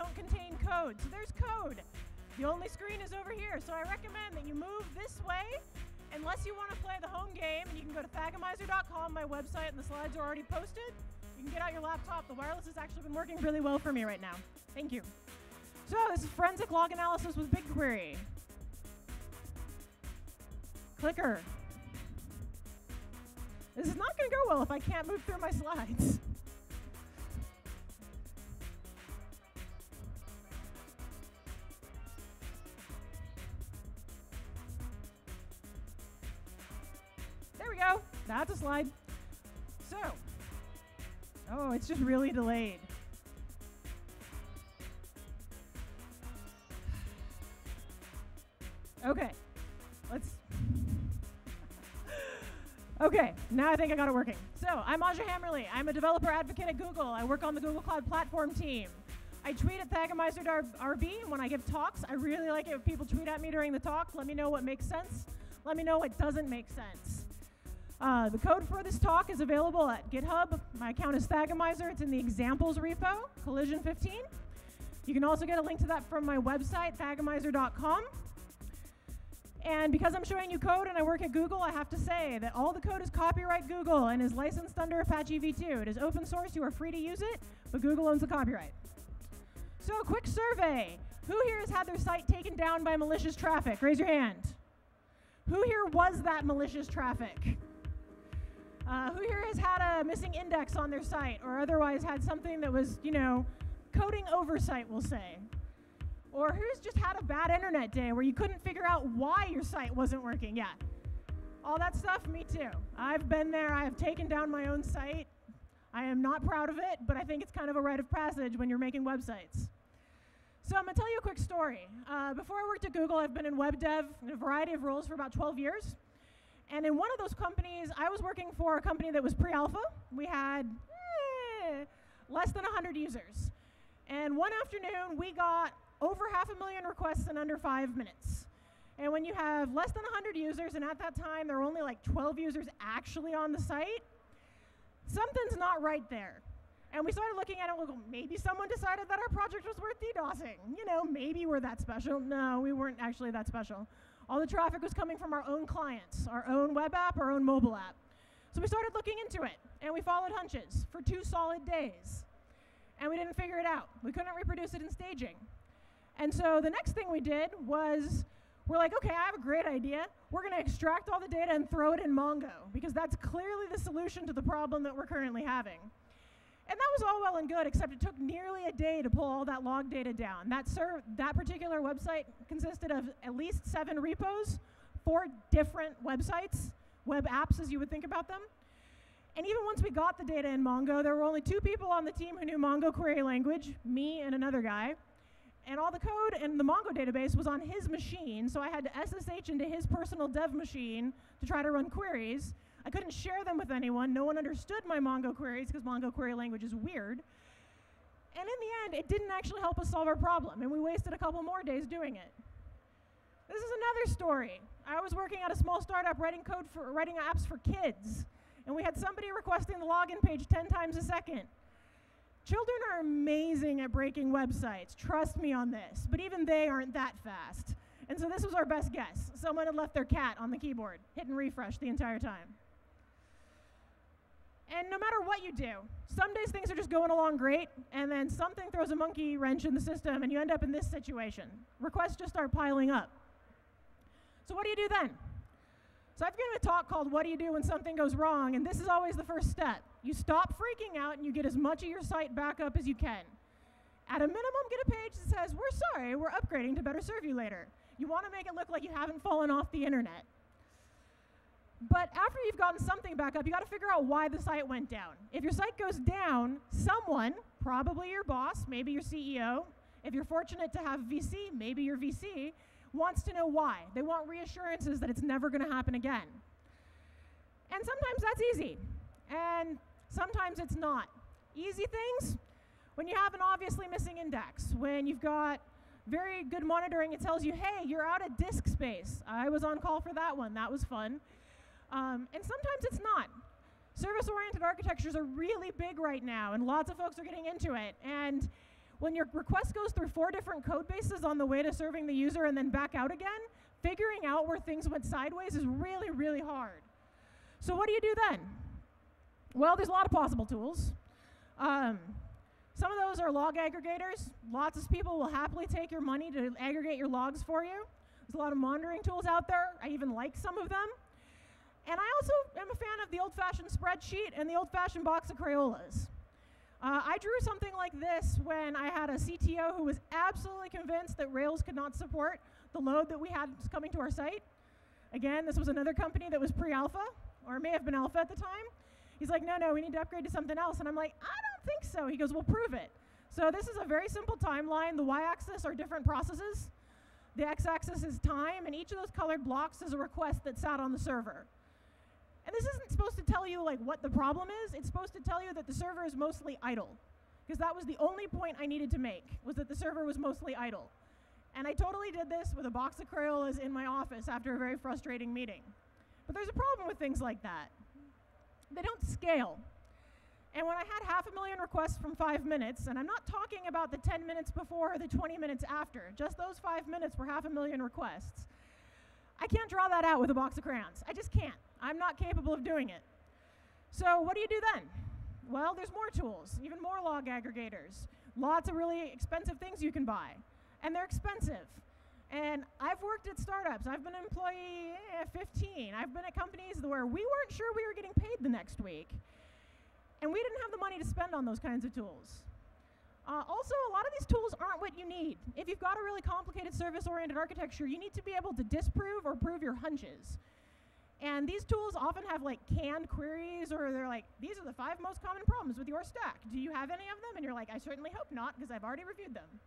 don't contain code. So there's code. The only screen is over here. So I recommend that you move this way, unless you want to play the home game, and you can go to thagomizer.com, my website, and the slides are already posted. You can get out your laptop. The wireless has actually been working really well for me right now. Thank you. So this is forensic log analysis with BigQuery. Clicker. This is not going to go well if I can't move through my slides. There we go. That's a slide. So, oh, it's just really delayed. Okay, okay, now I think I got it working. So, I'm Aja Hammerly. I'm a developer advocate at Google. I work on the Google Cloud Platform team. I tweet at Thagomizer.rb when I give talks. I really like it when people tweet at me during the talk. Let me know what makes sense. Let me know what doesn't make sense. The code for this talk is available at GitHub. My account is Thagomizer. It's in the examples repo, collision 15. You can also get a link to that from my website, thagomizer.com. And because I'm showing you code and I work at Google, I have to say that all the code is copyright Google and is licensed under Apache v2. It is open source. You are free to use it, but Google owns the copyright. So, quick survey. Who here has had their site taken down by malicious traffic? Raise your hand. Who here was that malicious traffic? Who here has had a missing index on their site or otherwise had something that was, you know, coding oversight, we'll say? Or who's just had a bad internet day where you couldn't figure out why your site wasn't working? Yeah. All that stuff, me too. I've been there. I have taken down my own site. I am not proud of it, but I think it's kind of a rite of passage when you're making websites. So I'm going to tell you a quick story. Before I worked at Google, I've been in web dev in a variety of roles for about 12 years. And in one of those companies, I was working for a company that was pre-alpha. We had less than 100 users. And one afternoon, we got over 500,000 requests in under 5 minutes. And when you have less than 100 users, and at that time there were only like 12 users actually on the site, something's not right there. And we started looking at it, well, maybe someone decided that our project was worth DDoSing. You know, maybe we're that special. No, we weren't actually that special. All the traffic was coming from our own clients, our own web app, our own mobile app. So we started looking into it, and we followed hunches for 2 solid days. And we didn't figure it out. We couldn't reproduce it in staging. And so the next thing we did was, we're like, okay, I have a great idea. We're going to extract all the data and throw it in Mongo, because that's clearly the solution to the problem that we're currently having. And that was all well and good, except it took nearly a day to pull all that log data down. That particular website consisted of at least 7 repos, 4 different websites, web apps as you would think about them. And even once we got the data in Mongo, there were only 2 people on the team who knew Mongo query language, me and another guy. And all the code in the Mongo database was on his machine, so I had to SSH into his personal dev machine to try to run queries. I couldn't share them with anyone. No one understood my Mongo queries because Mongo query language is weird. And in the end, it didn't actually help us solve our problem, and we wasted a couple more days doing it. This is another story. I was working at a small startup writing apps for kids, and we had somebody requesting the login page 10 times a second. Children are amazing at breaking websites. Trust me on this. But even they aren't that fast. And so this was our best guess. Someone had left their cat on the keyboard, hitting refresh the entire time. And no matter what you do, some days things are just going along great, and then something throws a monkey wrench in the system, and you end up in this situation. Requests just start piling up. So what do you do then? So I've given a talk called What Do You Do When Something Goes Wrong, and this is always the first step. You stop freaking out and you get as much of your site back up as you can. At a minimum, get a page that says, we're sorry, we're upgrading to better serve you later. You want to make it look like you haven't fallen off the internet. But after you've gotten something back up, you got to figure out why the site went down. If your site goes down, someone, probably your boss, maybe your CEO, if you're fortunate to have VC, maybe your VC, wants to know why. They want reassurances that it's never going to happen again. And sometimes that's easy, and sometimes it's not. Easy things, when you have an obviously missing index, when you've got very good monitoring, it tells you, hey, you're out of disk space. I was on call for that one. That was fun. And sometimes it's not. Service-oriented architectures are really big right now, and lots of folks are getting into it. And when your request goes through 4 different code bases on the way to serving the user and then back out again, figuring out where things went sideways is really, really hard. So what do you do then? Well, there's a lot of possible tools. Some of those are log aggregators. Lots of people will happily take your money to aggregate your logs for you. There's a lot of monitoring tools out there. I even like some of them. And I also am a fan of the old-fashioned spreadsheet and the old-fashioned box of Crayolas. I drew something like this when I had a CTO who was absolutely convinced that Rails could not support the load that we had coming to our site. Again, this was another company that was pre-alpha, or may have been alpha at the time. He's like, no, we need to upgrade to something else. And I'm like, I don't think so. He goes, well, prove it. So this is a very simple timeline. The y-axis are different processes. The x-axis is time, and each of those colored blocks is a request that sat on the server. And this isn't supposed to tell you like what the problem is. It's supposed to tell you that the server is mostly idle, because that was the only point I needed to make, was that the server was mostly idle. And I totally did this with a box of Crayolas in my office after a very frustrating meeting. But there's a problem with things like that. They don't scale. And when I had 500,000 requests from 5 minutes, and I'm not talking about the 10 minutes before or the 20 minutes after, just those 5 minutes were 500,000 requests, I can't draw that out with a box of crayons. I just can't. I'm not capable of doing it. So what do you do then? Well, there's more tools, even more log aggregators. Lots of really expensive things you can buy. And they're expensive. And I've worked at startups. I've been an employee 15. I've been at companies where we weren't sure we were getting paid the next week. And we didn't have the money to spend on those kinds of tools. Also, a lot of these tools aren't what you need. If you've got a really complicated service-oriented architecture, you need to be able to disprove or prove your hunches. And these tools often have like canned queries, or they're like, these are the 5 most common problems with your stack. Do you have any of them? And you're like, I certainly hope not, because I've already reviewed them.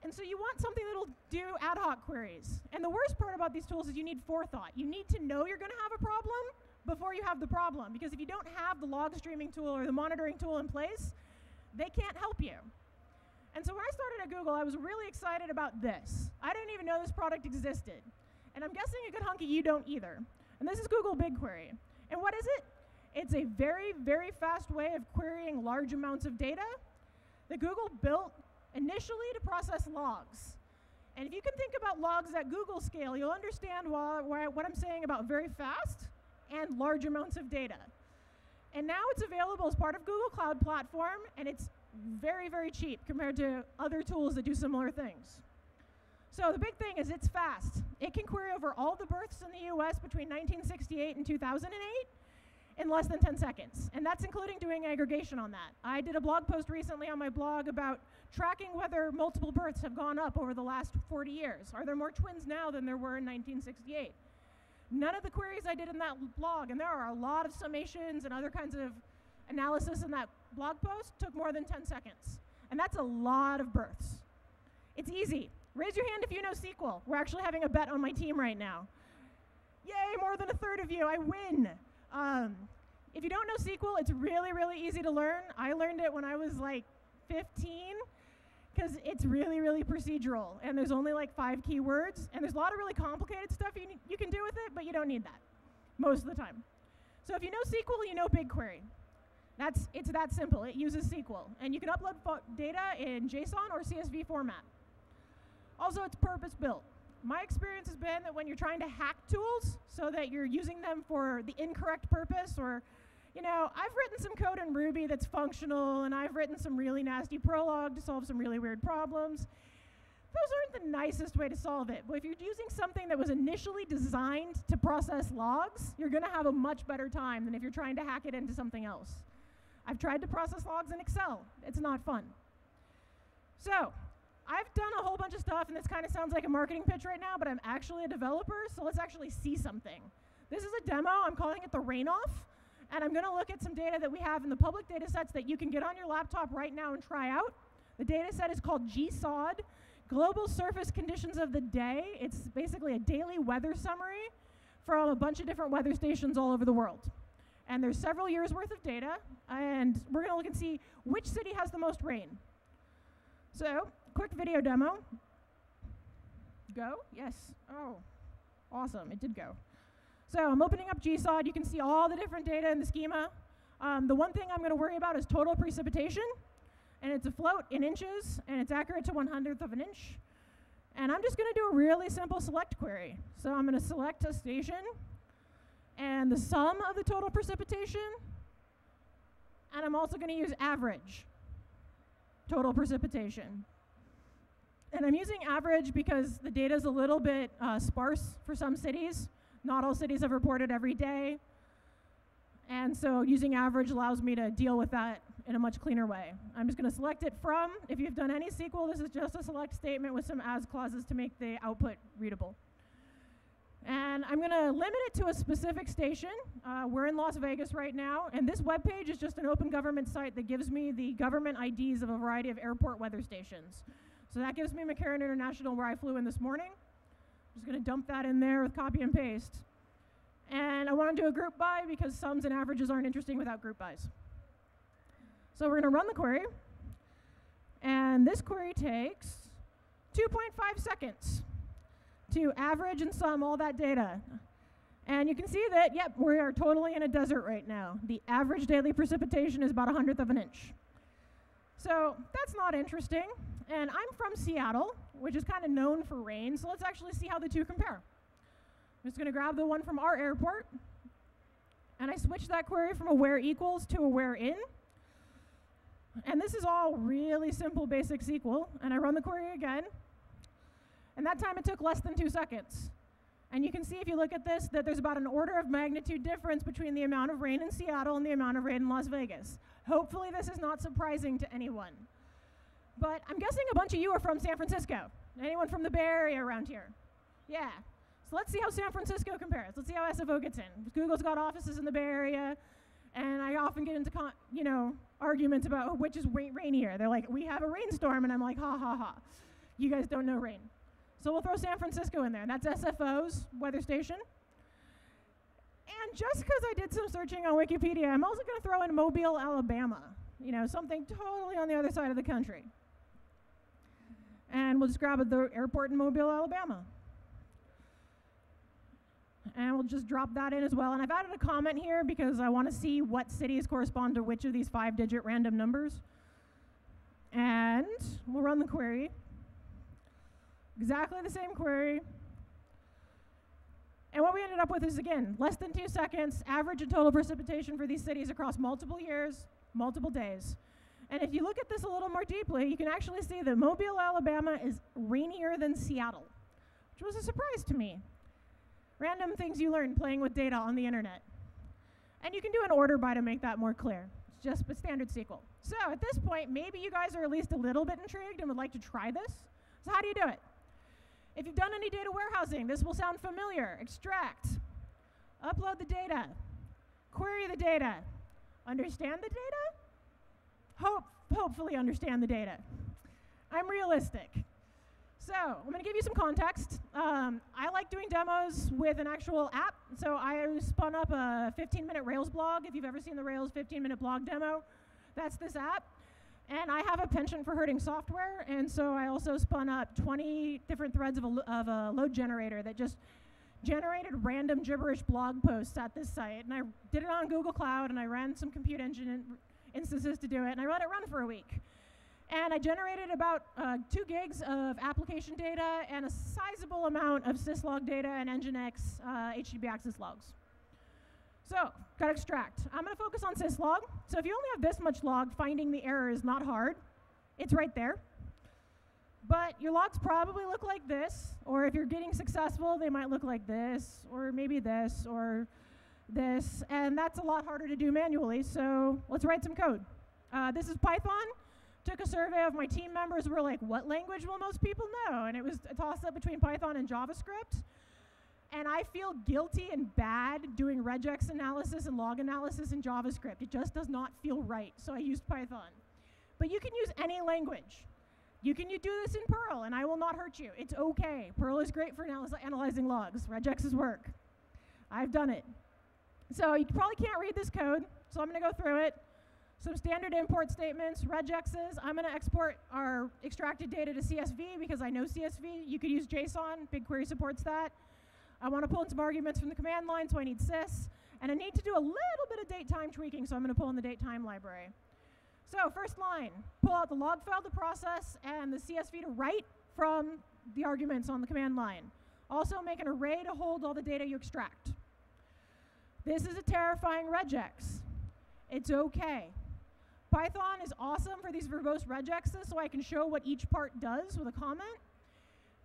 And so you want something that'll do ad hoc queries. And the worst part about these tools is you need forethought. You need to know you're going to have a problem before you have the problem. Because if you don't have the log streaming tool or the monitoring tool in place, they can't help you. And so when I started at Google, I was really excited about this. I didn't even know this product existed. And I'm guessing a good hunk of you don't either. And this is Google BigQuery. And what is it? It's a very, very fast way of querying large amounts of data that Google built initially to process logs. And if you can think about logs at Google scale, you'll understand what I'm saying about very fast and large amounts of data. And now it's available as part of Google Cloud Platform, and it's very, very cheap compared to other tools that do similar things. So the big thing is it's fast. It can query over all the births in the US between 1968 and 2008 in less than 10 seconds. And that's including doing aggregation on that. I did a blog post recently on my blog about tracking whether multiple births have gone up over the last 40 years. Are there more twins now than there were in 1968? None of the queries I did in that blog, and there are a lot of summations and other kinds of analysis in that blog post, took more than 10 seconds. And that's a lot of births. It's easy. Raise your hand if you know SQL. We're actually having a bet on my team right now. Yay, more than a third of you, I win. If you don't know SQL, it's really, really easy to learn. I learned it when I was like 15, because it's really, really procedural, and there's only like 5 keywords, and there's a lot of really complicated stuff you can do with it, but you don't need that most of the time. So if you know SQL, you know BigQuery. It's that simple. It uses SQL, and you can upload data in JSON or CSV format. Also, it's purpose-built. My experience has been that when you're trying to hack tools so that you're using them for the incorrect purpose, or, you know, I've written some code in Ruby that's functional, and I've written some really nasty Prolog to solve some really weird problems. Those aren't the nicest way to solve it. But if you're using something that was initially designed to process logs, you're going to have a much better time than if you're trying to hack it into something else. I've tried to process logs in Excel. It's not fun. So I've done a whole bunch of stuff, and this kind of sounds like a marketing pitch right now, but I'm actually a developer, so let's actually see something. This is a demo. I'm calling it the rain-off, and I'm going to look at some data that we have in the public data sets that you can get on your laptop right now and try out. The data set is called GSOD, Global Surface Conditions of the Day. It's basically a daily weather summary from a bunch of different weather stations all over the world. And there's several years' worth of data, and we're going to look and see which city has the most rain. So, quick video demo. Go? Yes. Oh, awesome. It did go. So I'm opening up GSOD. You can see all the different data in the schema. The one thing I'm going to worry about is total precipitation. and it's a float in inches, and it's accurate to 1/100th of an inch. And I'm just going to do a really simple select query. So I'm going to select a station and the sum of the total precipitation, and I'm also going to use average total precipitation. And I'm using average because the data is a little bit sparse for some cities. Not all cities have reported every day. And so using average allows me to deal with that in a much cleaner way. I'm just going to select it from. If you've done any SQL, this is just a select statement with some as clauses to make the output readable. And I'm going to limit it to a specific station. We're in Las Vegas right now, and this web page is just an open government site that gives me the government IDs of a variety of airport weather stations. So that gives me McCarran International, where I flew in this morning. I'm just going to dump that in there with copy and paste. And I want to do a group by because sums and averages aren't interesting without group bys. So we're going to run the query. And this query takes 2.5 seconds to average and sum all that data. And you can see that, yep, we are totally in a desert right now. The average daily precipitation is about 1/100th of an inch. So that's not interesting. And I'm from Seattle, which is kind of known for rain. So let's actually see how the two compare. I'm just going to grab the one from our airport, and I switch that query from a where equals to a where in. And this is all really simple basic SQL, and I run the query again, and that time it took less than 2 seconds. And you can see if you look at this that there's about an order of magnitude difference between the amount of rain in Seattle and the amount of rain in Las Vegas. Hopefully this is not surprising to anyone. But I'm guessing a bunch of you are from San Francisco. Anyone from the Bay Area around here? Yeah. So let's see how San Francisco compares. Let's see how SFO gets in. Google's got offices in the Bay Area, and I often get into arguments about which is rainier. They're like, we have a rainstorm, and I'm like, ha ha ha. You guys don't know rain. So we'll throw San Francisco in there. That's SFO's weather station. And just because I did some searching on Wikipedia, I'm also going to throw in Mobile, Alabama. Something totally on the other side of the country. And we'll just grab the airport in Mobile, Alabama. And we'll just drop that in as well. And I've added a comment here because I want to see what cities correspond to which of these 5-digit random numbers. And we'll run the query. Exactly the same query. And what we ended up with is, again, less than 2 seconds, average and total precipitation for these cities across multiple years, multiple days. And if you look at this a little more deeply, you can actually see that Mobile, Alabama is rainier than Seattle, which was a surprise to me. Random things you learn playing with data on the internet. And you can do an order by to make that more clear. It's just a standard SQL. So at this point, maybe you guys are at least a little bit intrigued and would like to try this. So how do you do it? If you've done any data warehousing, this will sound familiar. Extract, upload the data, query the data, understand the data? Hopefully understand the data. I'm realistic. So I'm going to give you some context. I like doing demos with an actual app. So I spun up a 15-minute Rails blog. If you've ever seen the Rails 15-minute blog demo, that's this app. And I have a penchant for hurting software, and so I also spun up 20 different threads of a load generator that just generated random gibberish blog posts at this site. And I did it on Google Cloud, and I ran some compute engine instances to do it, and I let it run for a week. And I generated about 2 gigs of application data and a sizable amount of syslog data and Nginx HTTP access logs. So, got to extract. I'm going to focus on syslog. So if you only have this much log, finding the error is not hard. It's right there. But your logs probably look like this, or if you're getting successful, they might look like this, or maybe this, or this, and that's a lot harder to do manually, so let's write some code. This is Python. Took a survey of my team members. We're like, what language will most people know? And it was a toss-up between Python and JavaScript. And I feel guilty and bad doing regex analysis and log analysis in JavaScript. It just does not feel right, so I used Python. But you can use any language. You can do this in Perl, and I will not hurt you. It's okay. Perl is great for analyzing logs. Regexes work. I've done it. So you probably can't read this code, so I'm going to go through it. Some standard import statements, regexes. I'm going to export our extracted data to CSV because I know CSV. You could use JSON. BigQuery supports that. I want to pull in some arguments from the command line, so I need sys. And I need to do a little bit of date time tweaking, so I'm going to pull in the date time library. So first line, pull out the log file to process and the CSV to write from the arguments on the command line. Also make an array to hold all the data you extract. This is a terrifying regex. It's okay. Python is awesome for these verbose regexes, so I can show what each part does with a comment.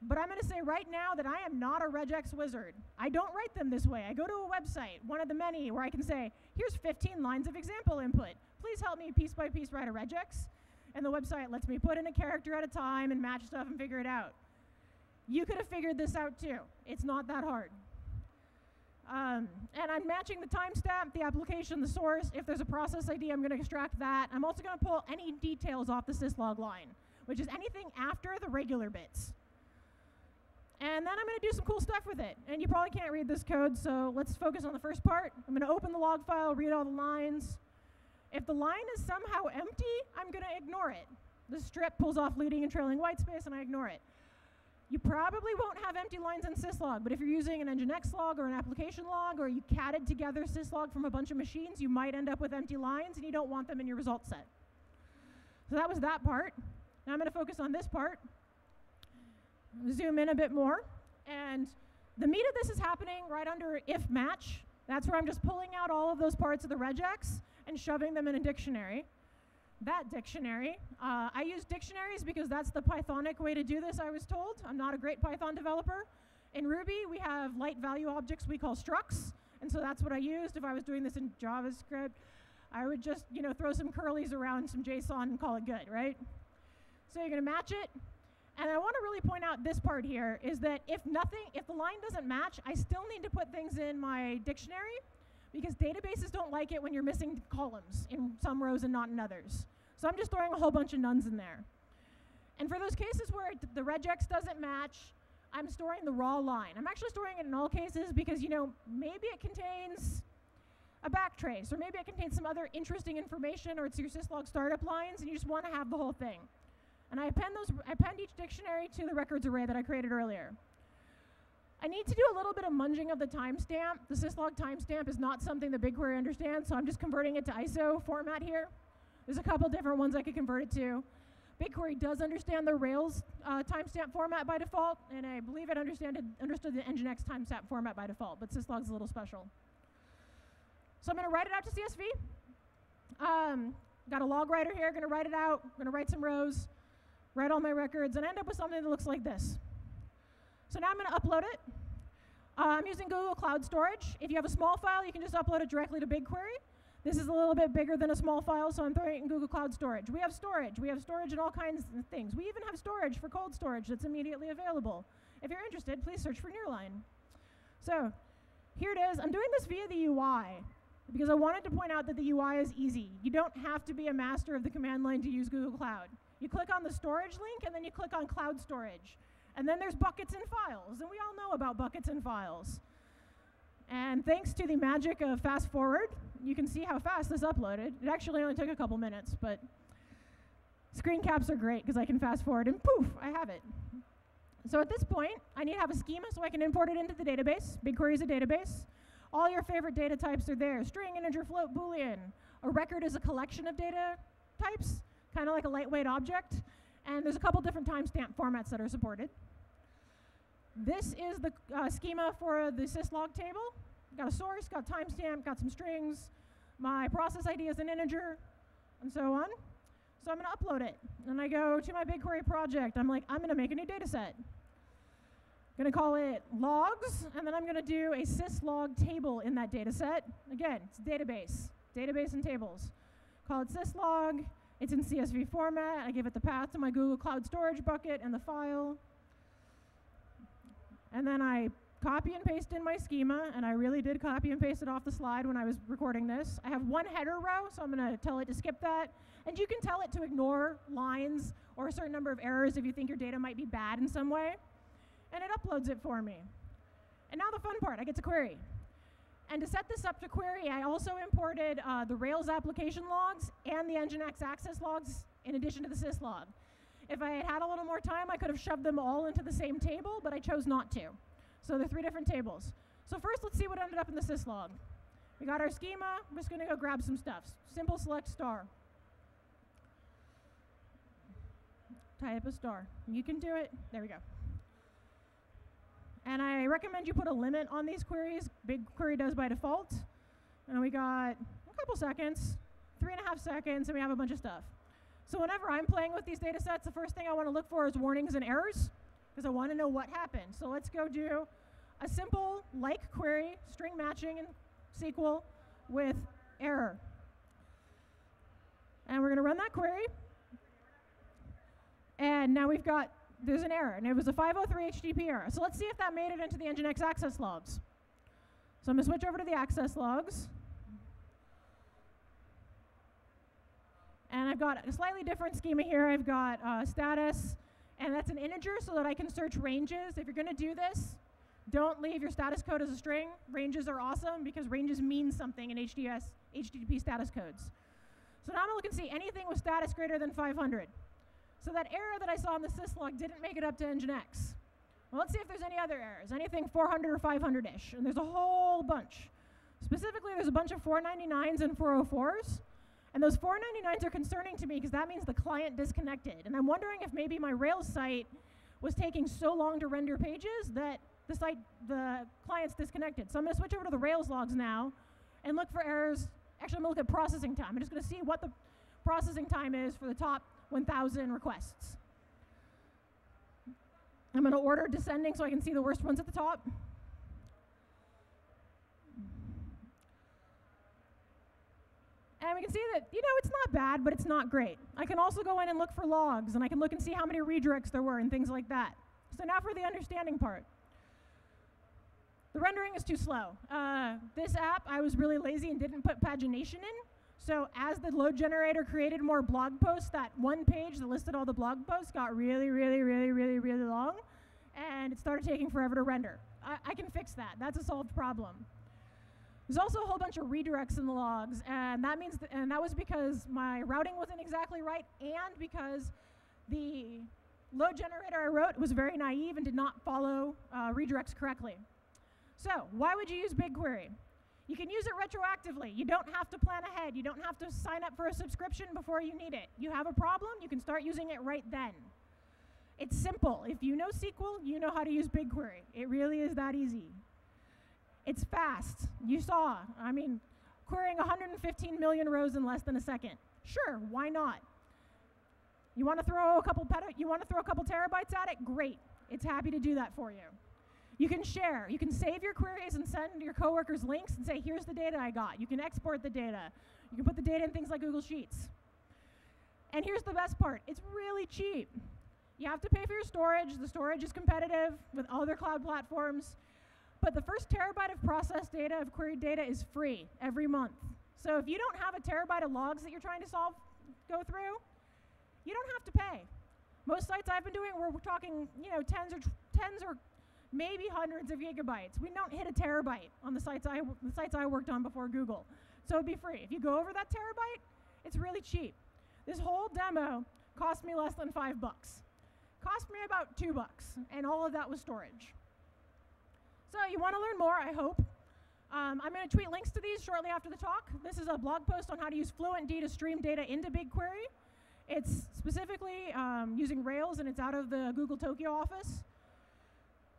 But I'm going to say right now that I am not a regex wizard. I don't write them this way. I go to a website, one of the many, where I can say, here's 15 lines of example input. Please help me piece by piece write a regex. And the website lets me put in a character at a time and match stuff and figure it out. You could have figured this out too. It's not that hard. And I'm matching the timestamp, the application, the source. If there's a process ID, I'm going to extract that. I'm also going to pull any details off the syslog line, which is anything after the regular bits. And then I'm going to do some cool stuff with it. And you probably can't read this code, so let's focus on the first part. I'm going to open the log file, read all the lines. If the line is somehow empty, I'm going to ignore it. The strip pulls off leading and trailing white space, and I ignore it. You probably won't have empty lines in syslog, but if you're using an nginx log or an application log, or you catted together syslog from a bunch of machines, you might end up with empty lines, and you don't want them in your result set. So that was that part. Now I'm going to focus on this part. Zoom in a bit more, and the meat of this is happening right under if match. That's where I'm just pulling out all of those parts of the regex and shoving them in a dictionary. That dictionary, I use dictionaries because that's the Pythonic way to do this, I was told. I'm not a great Python developer. In Ruby, we have light value objects we call structs, and so that's what I used. If I was doing this in JavaScript, I would just, throw some curlies around some JSON and call it good, right? So you're going to match it. And I want to really point out this part here is that if the line doesn't match, I still need to put things in my dictionary because databases don't like it when you're missing columns in some rows and not in others. So I'm just throwing a whole bunch of nuns in there. And for those cases where the regex doesn't match, I'm storing the raw line. I'm actually storing it in all cases because, maybe it contains a backtrace, or maybe it contains some other interesting information, or it's your syslog startup lines, and you just want to have the whole thing. And I append each dictionary to the records array that I created earlier. I need to do a little bit of munging of the timestamp. The syslog timestamp is not something that BigQuery understands, so I'm just converting it to ISO format here. There's a couple different ones I could convert it to. BigQuery does understand the Rails timestamp format by default, and I believe it understood the nginx timestamp format by default, but syslog's a little special. So I'm going to write it out to CSV. Got a log writer here, going to write it out, going to write some rows, write all my records, and end up with something that looks like this. So now I'm going to upload it. I'm using Google Cloud Storage. If you have a small file, you can just upload it directly to BigQuery. This is a little bit bigger than a small file, so I'm throwing it in Google Cloud Storage. We have storage. We have storage in all kinds of things. We even have storage for cold storage that's immediately available. If you're interested, please search for Nearline. So here it is. I'm doing this via the UI because I wanted to point out that the UI is easy. You don't have to be a master of the command line to use Google Cloud. You click on the storage link, and then you click on Cloud Storage. And then there's buckets and files, and we all know about buckets and files. And thanks to the magic of fast forward, you can see how fast this uploaded. It actually only took a couple minutes, but screen caps are great because I can fast forward, and poof, I have it. So at this point, I need to have a schema so I can import it into the database. BigQuery is a database. All your favorite data types are there. String, integer, float, Boolean. A record is a collection of data types, kind of like a lightweight object. And there's a couple different timestamp formats that are supported. This is the schema for the syslog table. Got a source, got timestamp, got some strings. My process ID is an integer, and so on. So I'm going to upload it. And I go to my BigQuery project. I'm like, I'm going to make a new data set. Going to call it logs, and then I'm going to do a syslog table in that data set. Again, it's database and tables. Call it syslog. It's in CSV format. I give it the path to my Google Cloud Storage bucket and the file. And then I copy and paste in my schema, and I really did copy and paste it off the slide when I was recording this. I have one header row, so I'm going to tell it to skip that. And you can tell it to ignore lines or a certain number of errors if you think your data might be bad in some way. And it uploads it for me. And now the fun part, I get to query. And to set this up to query, I also imported the Rails application logs and the nginx access logs in addition to the syslog. If I had had a little more time, I could have shoved them all into the same table, but I chose not to. So they're 3 different tables. So first, let's see what ended up in the syslog. We got our schema. I'm just going to go grab some stuff. Simple select star. type a star. You can do it. There we go. And I recommend you put a limit on these queries. BigQuery does by default. And we got a couple seconds, 3.5 seconds, and we have a bunch of stuff. So whenever I'm playing with these data sets, the first thing I want to look for is warnings and errors, because I want to know what happened. So let's go do a simple like query, string matching in SQL with error. And we're going to run that query. And now there's an error, and it was a 503 HTTP error. So let's see if that made it into the Nginx access logs. So I'm going to switch over to the access logs. And I've got a slightly different schema here. I've got status, and that's an integer so that I can search ranges. If you're going to do this, don't leave your status code as a string. Ranges are awesome because ranges mean something in HTTP status codes. So now I'm going to look and see anything with status greater than 500. So that error that I saw in the syslog didn't make it up to Nginx. Well, let's see if there's any other errors, anything 400 or 500-ish. And there's a whole bunch. Specifically, there's a bunch of 499s and 404s. And those 499s are concerning to me because that means the client disconnected. And I'm wondering if maybe my Rails site was taking so long to render pages that the client's disconnected. So I'm going to switch over to the Rails logs now and look for errors. Actually, I'm going to look at processing time. I'm just going to see what the processing time is for the top 1,000 requests. I'm going to order descending so I can see the worst ones at the top. And we can see that, it's not bad, but it's not great. I can also go in and look for logs, and I can look and see how many redirects there were and things like that. So now for the understanding part. The rendering is too slow. This app, I was really lazy and didn't put pagination in. So as the load generator created more blog posts, that one page that listed all the blog posts got really, really, really, really, really long, and it started taking forever to render. I can fix that. That's a solved problem. There's also a whole bunch of redirects in the logs, and that means and that was because my routing wasn't exactly right, and because the load generator I wrote was very naive and did not follow redirects correctly. So why would you use BigQuery? You can use it retroactively. You don't have to plan ahead. You don't have to sign up for a subscription before you need it. You have a problem, you can start using it right then. It's simple. If you know SQL, you know how to use BigQuery. It really is that easy. It's fast. You saw, querying 115 million rows in less than a second. Sure, why not? You want to throw a couple terabytes at it? Great. It's happy to do that for you. You can share. You can save your queries and send your coworkers links and say, here's the data I got. You can export the data. You can put the data in things like Google Sheets. And here's the best part. It's really cheap. You have to pay for your storage. The storage is competitive with other cloud platforms. But the first terabyte of processed data, of queried data, is free every month. So if you don't have a terabyte of logs that you're trying to go through, you don't have to pay. Most sites I've been doing, we're talking, tens or maybe hundreds of gigabytes. We don't hit a terabyte on the sites I worked on before Google. So it'd be free. If you go over that terabyte, it's really cheap. This whole demo cost me less than $5. Cost me about $2, and all of that was storage. So you want to learn more, I hope. I'm going to tweet links to these shortly after the talk. This is a blog post on how to use FluentD to stream data into BigQuery. It's specifically using Rails, and it's out of the Google Tokyo office.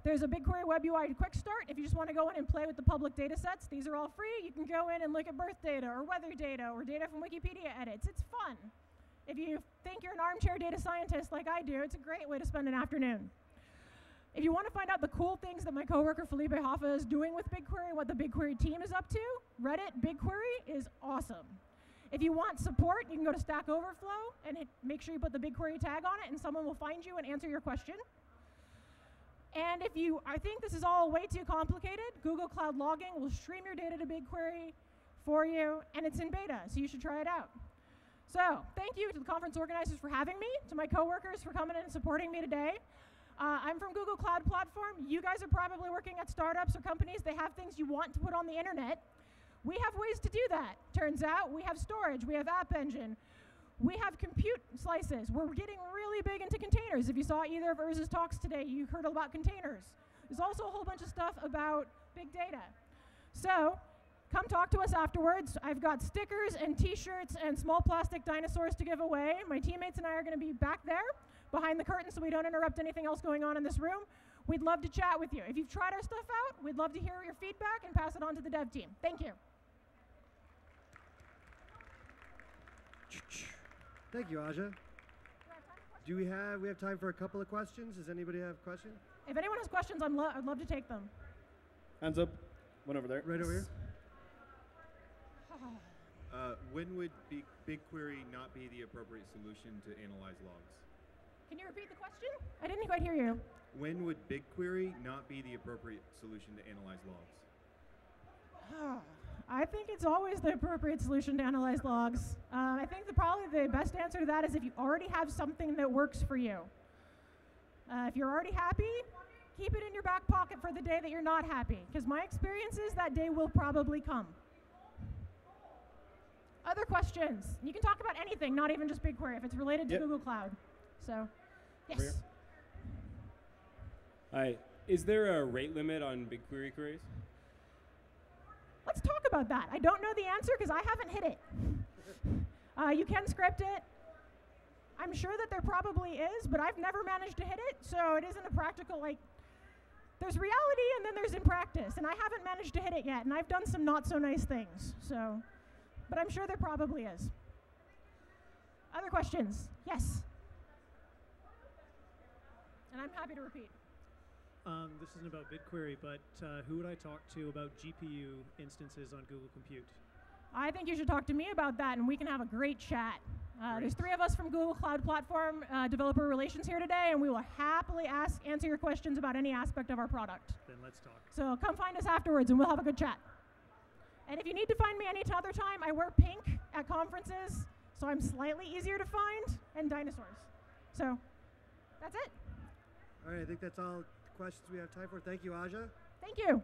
There's a BigQuery Web UI quick start. If you just want to go in and play with the public data sets, these are all free. You can go in and look at birth data or weather data or data from Wikipedia edits. It's fun. If you think you're an armchair data scientist like I do, it's a great way to spend an afternoon. If you want to find out the cool things that my coworker Felipe Hoffa is doing with BigQuery, what the BigQuery team is up to, Reddit BigQuery is awesome. If you want support, you can go to Stack Overflow and make sure you put the BigQuery tag on it, and someone will find you and answer your question. And if I think this is all way too complicated, Google Cloud Logging will stream your data to BigQuery for you, and it's in beta, so you should try it out. So thank you to the conference organizers for having me, to my coworkers for coming in and supporting me today. I'm from Google Cloud Platform. You guys are probably working at startups or companies. They have things you want to put on the internet. We have ways to do that. Turns out we have storage, we have App Engine, we have compute slices. We're getting really big into containers. If you saw either of Urz's talks today, you heard about containers. There's also a whole bunch of stuff about big data. So come talk to us afterwards. I've got stickers and t-shirts and small plastic dinosaurs to give away. My teammates and I are going to be back there. behind the curtain so we don't interrupt anything else going on in this room. We'd love to chat with you. If you've tried our stuff out, we'd love to hear your feedback and pass it on to the dev team. Thank you. Thank you, Aja. Do we have time for a couple of questions? Does anybody have questions? If anyone has questions, I'd love to take them. Hands up. One over there. Right over here. When would BigQuery not be the appropriate solution to analyze logs? Can you repeat the question? I didn't quite hear you. When would BigQuery not be the appropriate solution to analyze logs? I think it's always the appropriate solution to analyze logs. I think probably the best answer to that is if you already have something that works for you. If you're already happy, keep it in your back pocket for the day that you're not happy, because my experience is that day will probably come. Other questions? You can talk about anything, not even just BigQuery, if it's related to Google Cloud. So, yes. Hi. Is there a rate limit on BigQuery queries? Let's talk about that. I don't know the answer because I haven't hit it. You can script it. I'm sure that there probably is, but I've never managed to hit it, so it isn't a practical, there's reality and then there's in practice, and I haven't managed to hit it yet, and I've done some not so nice things, so, but I'm sure there probably is. Other questions? Yes? And I'm happy to repeat. This isn't about BigQuery, but who would I talk to about GPU instances on Google Compute? I think you should talk to me about that, and we can have a great chat. There's 3 of us from Google Cloud Platform Developer Relations here today, and we will happily answer your questions about any aspect of our product. Then let's talk. So come find us afterwards, and we'll have a good chat. And if you need to find me any other time, I wear pink at conferences, so I'm slightly easier to find, and dinosaurs. So that's it. All right, I think that's all the questions we have time for. Thank you, Aja. Thank you.